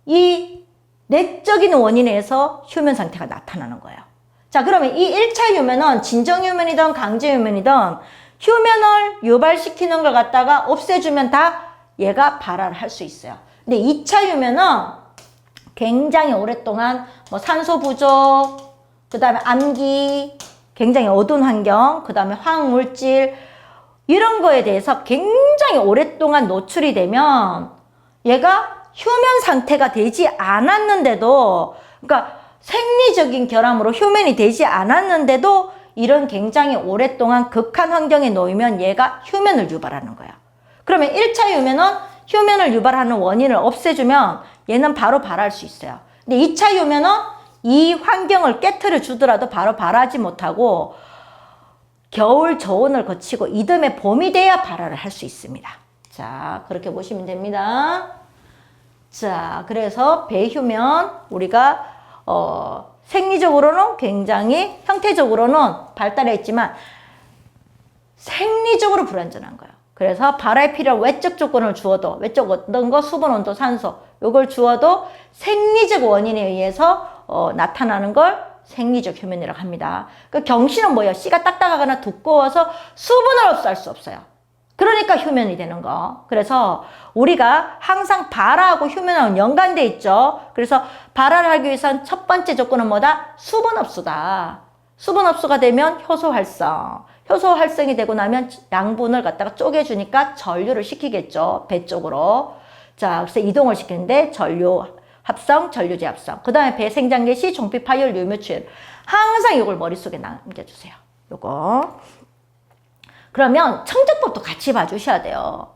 A: 이 내적인 원인에서 휴면 상태가 나타나는 거예요. 자, 그러면 이 1차 휴면은 진정 휴면이든 강제 휴면이든 휴면을 유발시키는 걸 갖다가 없애주면 다 얘가 발화를 할 수 있어요. 근데 2차 휴면은 굉장히 오랫동안 뭐 산소 부족, 그 다음에 암기, 굉장히 어두운 환경, 그 다음에 화학물질 이런 거에 대해서 굉장히 오랫동안 노출이 되면 얘가 휴면 상태가 되지 않았는데도, 그러니까 생리적인 결함으로 휴면이 되지 않았는데도 이런 굉장히 오랫동안 극한 환경에 놓이면 얘가 휴면을 유발하는 거예요. 그러면 1차 휴면은 휴면을 유발하는 원인을 없애주면 얘는 바로 발할 수 있어요. 근데 2차 휴면은 이 환경을 깨트려 주더라도 바로 발하지 못하고 겨울 저온을 거치고 이듬해 봄이 돼야 발화를 할 수 있습니다. 자, 그렇게 보시면 됩니다. 자, 그래서 배휴면 우리가 생리적으로는 굉장히 형태적으로는 발달해 있지만 생리적으로 불완전한 거예요. 그래서 발화에 필요한 외적 조건을 주어도, 외적 어떤 거, 수분, 온도, 산소 요걸 주어도 생리적 원인에 의해서 나타나는 걸 생리적 휴면이라고 합니다. 그 경신은 뭐예요? 씨가 딱딱하거나 두꺼워서 수분을 흡수할 수 없어요. 그러니까 휴면이 되는 거. 그래서 우리가 항상 발화하고 휴면하고 연관돼 있죠. 그래서 발화를 하기 위해선 첫 번째 조건은 뭐다? 수분 흡수다. 수분 흡수가 되면 효소 활성. 효소 활성이 되고 나면 양분을 갖다가 쪼개주니까 전류를 시키겠죠. 배 쪽으로. 자, 그래서 이동을 시키는데 전류 합성, 전류제 합성. 그 다음에 배 생장계 시 종피 파열 유무출. 항상 이걸 머릿속에 남겨주세요. 요거. 그러면 청적법도 같이 봐주셔야 돼요.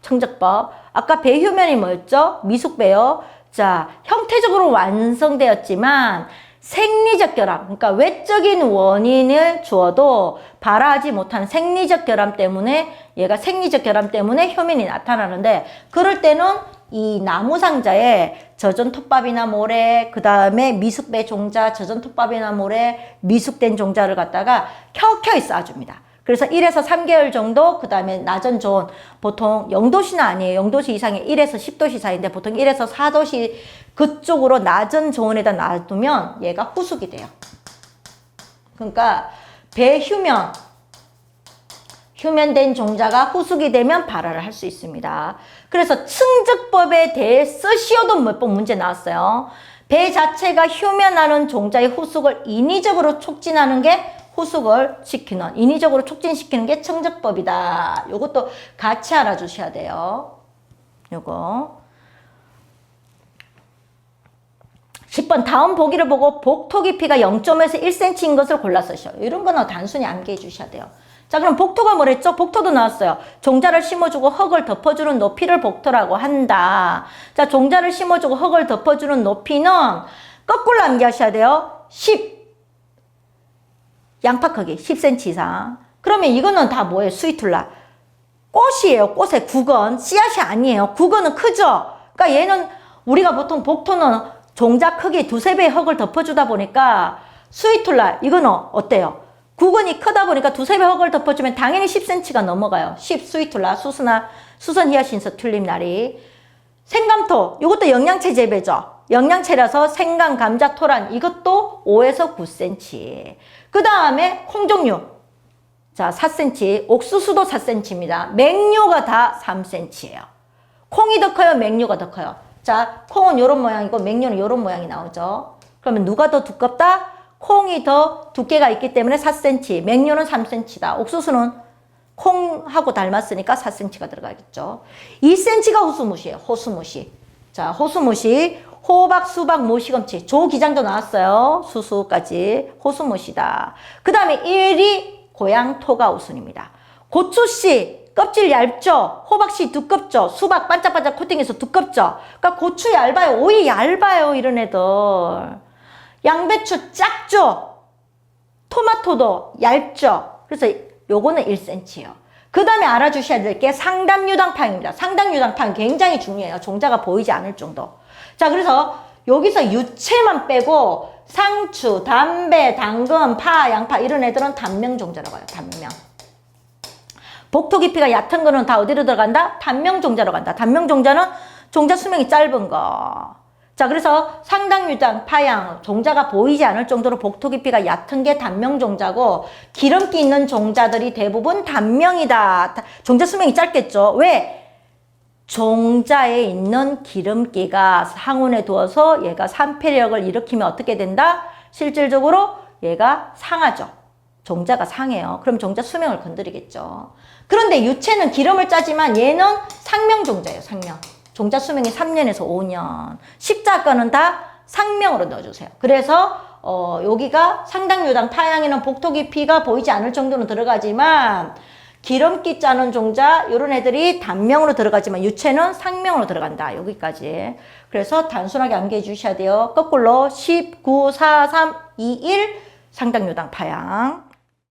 A: 청적법. 아까 배휴면이 뭐였죠? 미숙배요. 자, 형태적으로 완성되었지만 생리적 결함, 그러니까 외적인 원인을 주어도 발화하지 못한 생리적 결함 때문에 얘가 생리적 결함 때문에 휴면이 나타나는데 그럴 때는 이 나무 상자에 젖은 톱밥이나 모래, 그 다음에 미숙배 종자, 젖은 톱밥이나 모래, 미숙된 종자를 갖다가 켜켜이 쌓아줍니다. 그래서 1에서 3개월 정도, 그 다음에 낮은 저온, 보통 0도씨는 아니에요. 0도씨 이상의 1에서 10도씨 사이인데 보통 1에서 4도씨 그쪽으로 낮은 저온에다 놔두면 얘가 후숙이 돼요. 그러니까 배휴면, 휴면된 종자가 후숙이 되면 발화를 할 수 있습니다. 그래서 층적법에 대해서 시어도 몇 번 문제 나왔어요. 배 자체가 휴면하는 종자의 후숙을 인위적으로 촉진하는 게 후숙을 시키는, 인위적으로 촉진시키는 게 청적법이다. 요것도 같이 알아주셔야 돼요. 요거. 10번 다음 보기를 보고 복토 깊이가 0.5에서 1cm인 것을 골라 쓰셔. 이런 거는 단순히 암기해 주셔야 돼요. 자, 그럼 복토가 뭐랬죠? 복토도 나왔어요. 종자를 심어주고 흙을 덮어주는 높이를 복토라고 한다. 자, 종자를 심어주고 흙을 덮어주는 높이는 거꾸로 암기하셔야 돼요. 10. 양파 크기 10cm 이상. 그러면 이거는 다 뭐예요? 스위툴라. 꽃이에요. 꽃의 국원. 씨앗이 아니에요. 국원은 크죠? 그러니까 얘는 우리가 보통 복토는 종자 크기 2~3배의 흙을 덮어주다 보니까 스위툴라 이거는 어때요? 국원이 크다 보니까 2~3배 흙을 덮어주면 당연히 10cm가 넘어가요. 10 스위툴라, 수선 히아신스 튤립나리. 생감토 이것도 영양체 재배죠. 영양체라서 생강, 감자, 토란 이것도 5에서 9cm. 그 다음에 콩종류. 자, 4cm. 옥수수도 4cm입니다. 맹류가 다 3cm예요. 콩이 더 커요? 맹류가 더 커요? 자, 콩은 이런 모양이고 맹류는 이런 모양이 나오죠. 그러면 누가 더 두껍다? 콩이 더 두께가 있기 때문에 4cm. 맹류는 3cm다. 옥수수는 콩하고 닮았으니까 4cm가 들어가겠죠. 2cm가 호수무시예요. 호수무시. 자, 호수무시. 호박, 수박, 모시금치. 조기장도 나왔어요. 수수까지. 호수무시다. 그 다음에 1위 고양토가 우순입니다. 고추씨 껍질 얇죠? 호박씨 두껍죠? 수박 반짝반짝 코팅해서 두껍죠? 그러니까 고추 얇아요. 오이 얇아요. 이런 애들. 양배추 작죠? 토마토도 얇죠? 그래서 요거는 1cm예요. 그 다음에 알아주셔야 될 게 상담유당파입니다. 상담유당파 굉장히 중요해요. 종자가 보이지 않을 정도. 자, 그래서 여기서 유채만 빼고 상추, 담배, 당근, 파, 양파 이런 애들은 단명 종자라고 해요. 단명. 복토 깊이가 얕은 거는 다 어디로 들어간다? 단명 종자로 간다. 단명 종자는 종자 수명이 짧은 거. 자, 그래서 상당유당, 파양, 종자가 보이지 않을 정도로 복토 깊이가 얕은 게 단명 종자고 기름기 있는 종자들이 대부분 단명이다. 종자 수명이 짧겠죠. 왜? 종자에 있는 기름기가 상온에 두어서 얘가 산패력을 일으키면 어떻게 된다? 실질적으로 얘가 상하죠. 종자가 상해요. 그럼 종자 수명을 건드리겠죠. 그런데 유체는 기름을 짜지만 얘는 상명 종자예요. 상명. 종자 수명이 3년에서 5년. 십자가는 다 상명으로 넣어주세요. 그래서 여기가 상당유당 파양에는 복토 깊이가 보이지 않을 정도는 들어가지만 기름기 짜는 종자 이런 애들이 단명으로 들어가지만 유체는 상명으로 들어간다. 여기까지. 그래서 단순하게 암기해 주셔야 돼요. 거꾸로 10, 9, 4, 3, 2, 1 상당유당 파양.